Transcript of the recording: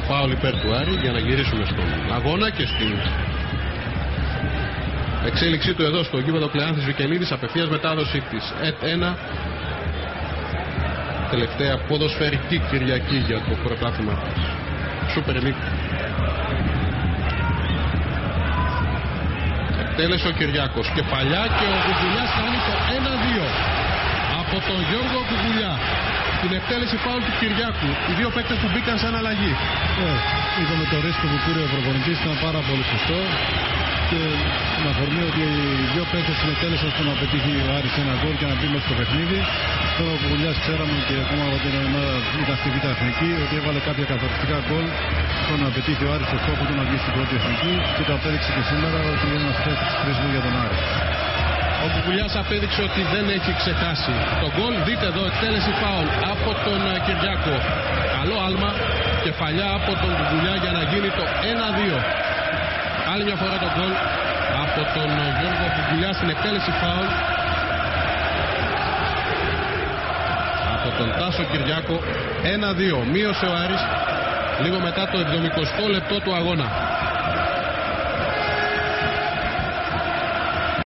φάουλ υπέρ του Άρη για να γυρίσουμε στον αγώνα και στην εξέλιξή του εδώ στο γήπεδο Κλεάνθης Βικελίδης. Απευθείας μετάδοση της ΕΤ1. Τελευταία ποδοσφαιρική Κυριακή για το πρωτάθλημα Super League. Εκτέλεσε ο Κυριάκος, κεφαλιά και ο Κουκουλιάς κάνει το 1-2 από τον Γιώργο Κουκουλιά. Την εκτέλεση φάουλ του Κυριάκου. Οι δύο παίκτες που μπήκαν σαν αλλαγή. Είδαμε το ρίσκο που πήρε ο προπονητής, ήταν πάρα πολύ σωστό. Και με αφορμή ότι οι δύο παίκτες συνετέλεσαν στο να πετύχει ο Άρης ένα γκολ και να μπει μέσα στο παιχνίδι. Τώρα ο Κουκουλιάς ξέραμε και ακόμα από την ομάδα ήταν στη Β' Εθνική ότι έβαλε κάποια καθοριστικά γκολ στο να πετύχει ο Άρης το στόχο του να βγει στην πρώτη εθνική και το απέδειξε και σήμερα ότι είναι ένας παίκτης χρήσιμος για τον Άρη. Ο Κουκουλιάς απέδειξε ότι δεν έχει ξεχάσει τον γκολ. Δείτε εδώ εκτέλεση φάουλ από τον Κυριάκο. Καλό άλμα, κεφαλιά από τον Κουκουλιά για να γίνει το 1-2. Άλλη μια φορά το γκολ από τον Γιώργο Κουκουλιά στην εκτέλεση φάουλ από τον Τάσο Κυριάκο. 1-2. Μείωσε ο Άρης λίγο μετά το 70 λεπτό του αγώνα.